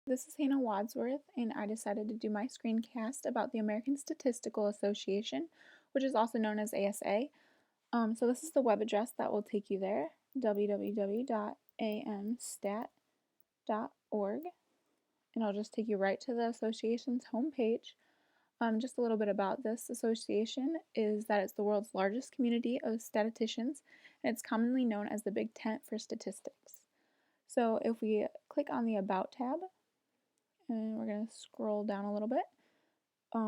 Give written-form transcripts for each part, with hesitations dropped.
This is Hannah Wadsworth, and I decided to do my screencast about the American Statistical Association, which is also known as ASA. So this is the web address that will take you there, www.amstat.org, and it'll just take you right to the association's homepage. Just a little bit about this association is that it's the world's largest community of statisticians, and it's commonly known as the Big Tent for statistics. So if we click on the About tab, and we're going to scroll down a little bit,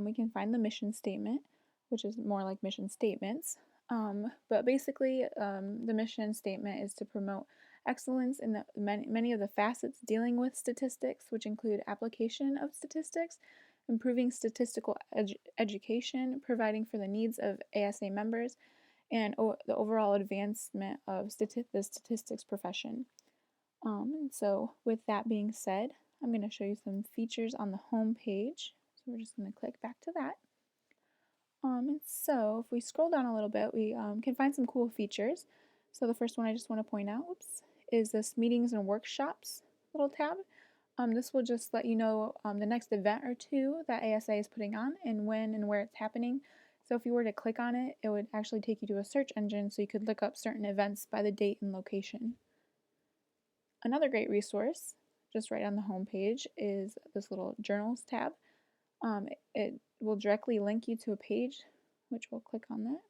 we can find the mission statement, which is more like mission statements. But basically, the mission statement is to promote excellence in many of the facets dealing with statistics, which include application of statistics, improving statistical education, providing for the needs of ASA members, and the overall advancement of the statistics profession. And so with that being said, I'm going to show you some features on the home page. So we're just going to click back to that. And so if we scroll down a little bit, we can find some cool features. So the first one I just want to point out, is this meetings and workshops little tab. This will just let you know the next event or two that ASA is putting on and when and where it's happening. So if you were to click on it, it would actually take you to a search engine so you could look up certain events by the date and location. Another great resource, just right on the home page, is this little journals tab. It will directly link you to a page, which we'll click on that.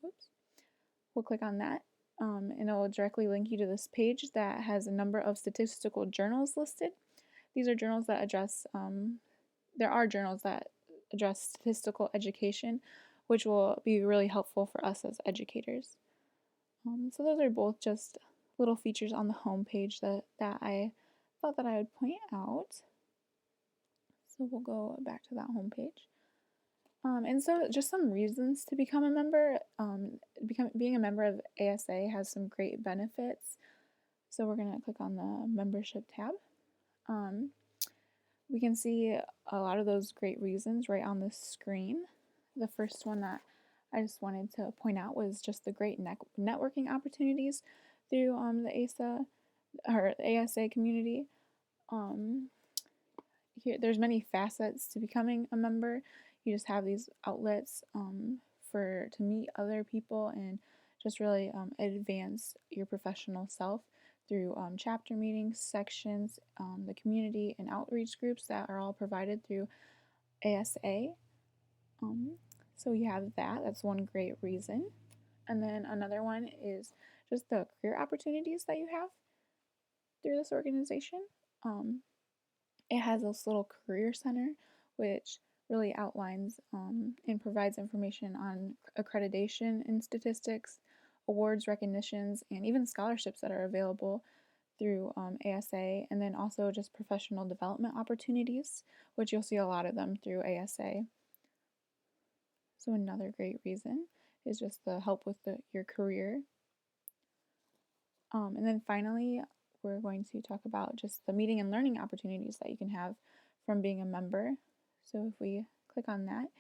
We'll click on that, and it will directly link you to this page that has a number of statistical journals listed. These are journals that address, there are journals that address statistical education, which will be really helpful for us as educators. So those are both just little features on the home page that I thought that I would point out. So we'll go back to that home page. And so just some reasons to become a member. Being a member of ASA has some great benefits. So we're going to click on the membership tab. We can see a lot of those great reasons right on the screen. The first one that I just wanted to point out was just the great networking opportunities through the ASA community. There's many facets to becoming a member. You just have these outlets to meet other people and just really advance your professional self through chapter meetings, sections, the community, and outreach groups that are all provided through ASA. So you have that. That's one great reason. And then another one is just the career opportunities that you have through this organization. It has this little career center, which really outlines and provides information on accreditation in statistics, awards, recognitions, and even scholarships that are available through ASA, and then also just professional development opportunities, which you'll see a lot of them through ASA. So another great reason is just the help with your career. And then finally, we're going to talk about just the meeting and learning opportunities that you can have from being a member. So if we click on that,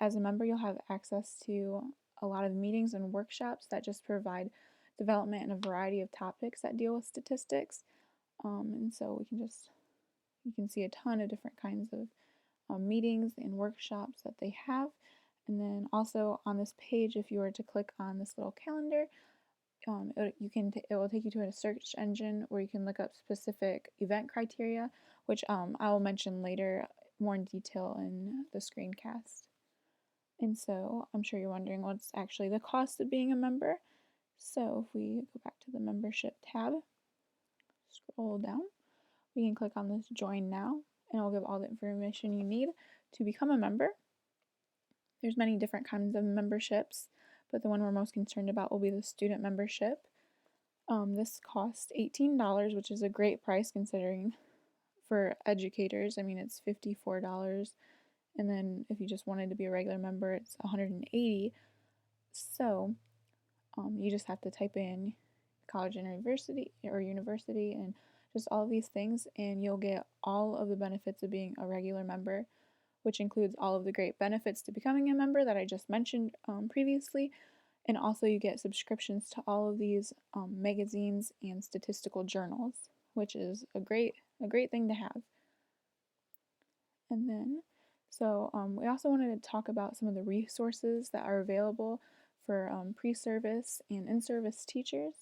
as a member, you'll have access to a lot of meetings and workshops that just provide development in a variety of topics that deal with statistics. And so you can see a ton of different kinds of meetings and workshops that they have. And then also on this page, if you were to click on this little calendar, it will take you to a search engine where you can look up specific event criteria, which I will mention later more in detail in the screencast. And so I'm sure you're wondering what's actually the cost of being a member. So if we go back to the membership tab, scroll down, we can click on this join now, and it will give all the information you need to become a member. There's many different kinds of memberships, but the one we're most concerned about will be the student membership. This costs $18, which is a great price considering for educators. I mean, it's $54, and then if you just wanted to be a regular member, it's $180. So you just have to type in college and university and just all of these things, and you'll get all of the benefits of being a regular member, which includes all of the great benefits to becoming a member that I just mentioned previously. And also you get subscriptions to all of these magazines and statistical journals, which is a great a great thing to have. And then, we also wanted to talk about some of the resources that are available for pre-service and in-service teachers.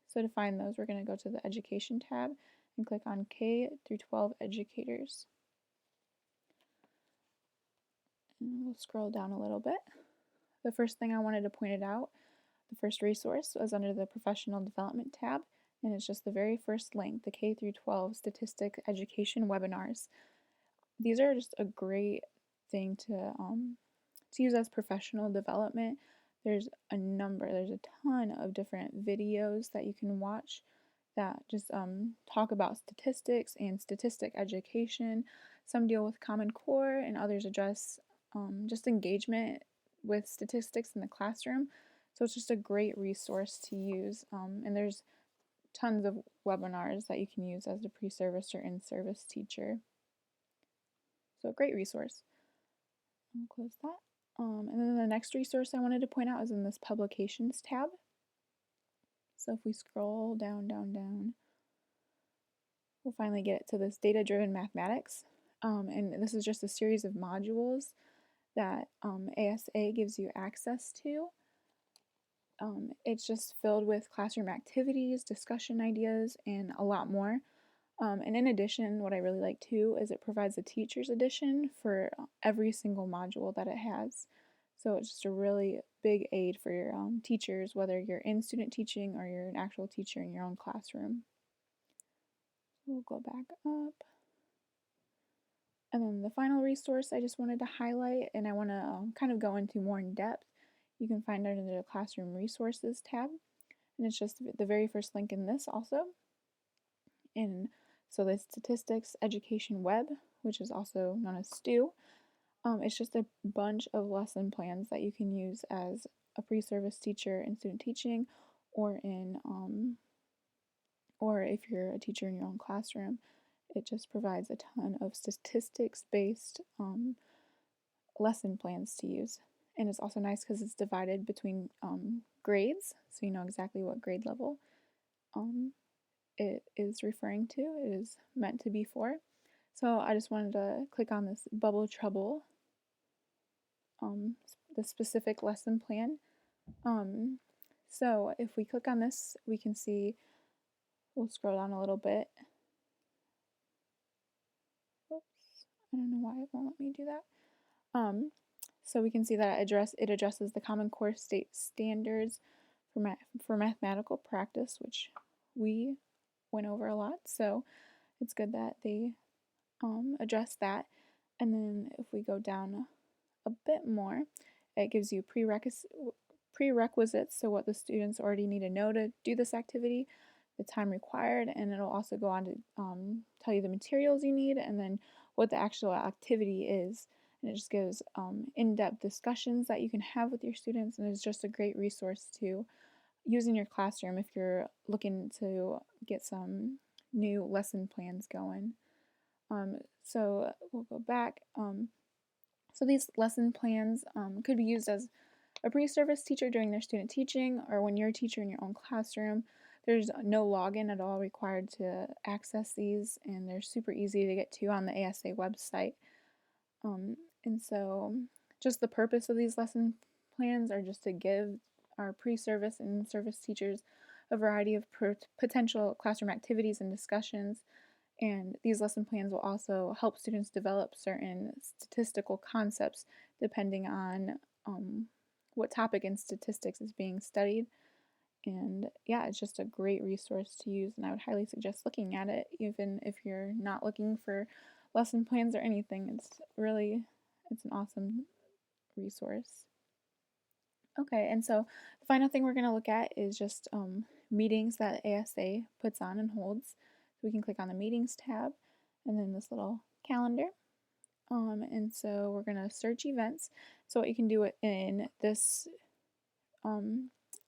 So to find those, we're going to go to the Education tab and click on K through 12 educators. And we'll scroll down a little bit. The first thing I wanted to point it out, the first resource was under the Professional Development tab, and it's just the very first link, the K through 12 Statistic Education Webinars. These are just a great thing to use as professional development. There's a ton of different videos that you can watch that just talk about statistics and statistic education. Some deal with Common Core, and others address just engagement with statistics in the classroom. So it's just a great resource to use, and there's tons of webinars that you can use as a pre-service or in-service teacher. So a great resource. I'll close that. And then the next resource I wanted to point out is in this Publications tab. So if we scroll down, we'll finally get to this Data-Driven Mathematics. And this is just a series of modules that ASA gives you access to. It's just filled with classroom activities, discussion ideas, and a lot more. And in addition, what I really like too is it provides a teacher's edition for every single module that it has. So it's just a really big aid for your teachers, whether you're in student teaching or you're an actual teacher in your own classroom. We'll go back up. And then the final resource I just wanted to highlight, and I want to kind of go into more in depth, you can find under the Classroom Resources tab. And it's just the very first link in this also. And so the Statistics Education Web, which is also known as STEW, it's just a bunch of lesson plans that you can use as a pre-service teacher in student teaching, or or if you're a teacher in your own classroom. It just provides a ton of statistics-based lesson plans to use. And it's also nice because it's divided between grades, so you know exactly what grade level it is referring to, it is meant to be for. So I just wanted to click on this Bubble Trouble, the specific lesson plan. So if we click on this, we can see, we'll scroll down a little bit. Oops, I don't know why it won't let me do that. So we can see that it addresses the Common Core state standards for mathematical practice, which we went over a lot. So it's good that they address that. And then if we go down a bit more, it gives you prerequisites, so what the students already need to know to do this activity, the time required, and it'll also go on to tell you the materials you need and then what the actual activity is. And it just gives in-depth discussions that you can have with your students, and it's just a great resource to use in your classroom if you're looking to get some new lesson plans going. So we'll go back. So these lesson plans could be used as a pre-service teacher during their student teaching, or when you're a teacher in your own classroom. There's no login at all required to access these, and they're super easy to get to on the ASA website. And so just the purpose of these lesson plans are just to give our pre-service and service teachers a variety of potential classroom activities and discussions. And these lesson plans will also help students develop certain statistical concepts depending on what topic in statistics is being studied. And yeah, it's just a great resource to use, and I would highly suggest looking at it, even if you're not looking for lesson plans or anything. It's an awesome resource. Okay, and so the final thing we're going to look at is just meetings that ASA puts on and holds. So we can click on the Meetings tab, and then this little calendar. And so we're going to search events. So what you can do in this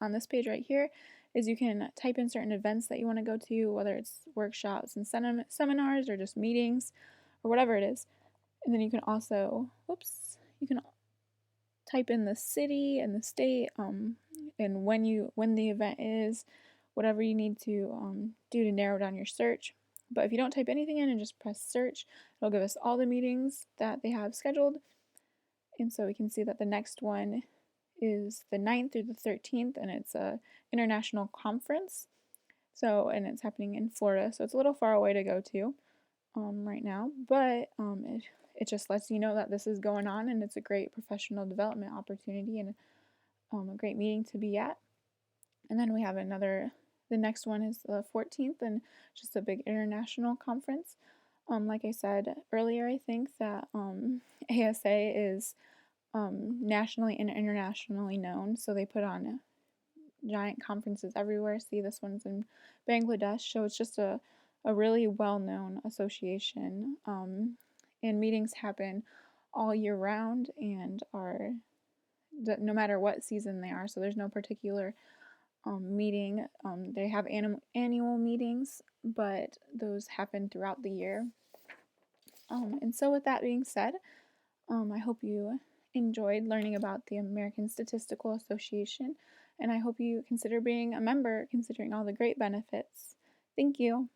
on this page right here is you can type in certain events that you want to go to, whether it's workshops and seminars or just meetings or whatever it is. And then you can also, you can type in the city and the state and when the event is, whatever you need to do to narrow down your search. But if you don't type anything in and just press search, it'll give us all the meetings that they have scheduled. And so we can see that the next one is the 9th through the 13th, and it's a international conference. So, and it's happening in Florida, so it's a little far away to go to right now, but it just lets you know that this is going on, and it's a great professional development opportunity and a great meeting to be at. And then we have the next one is the 14th, and just a big international conference. Like I said earlier, I think that ASA is nationally and internationally known, so they put on giant conferences everywhere. See, this one's in Bangladesh, so it's just a really well-known association. And meetings happen all year round and are no matter what season they are. So there's no particular meeting. They have annual meetings, but those happen throughout the year. And so, with that being said, I hope you enjoyed learning about the American Statistical Association, and I hope you consider being a member, considering all the great benefits. Thank you.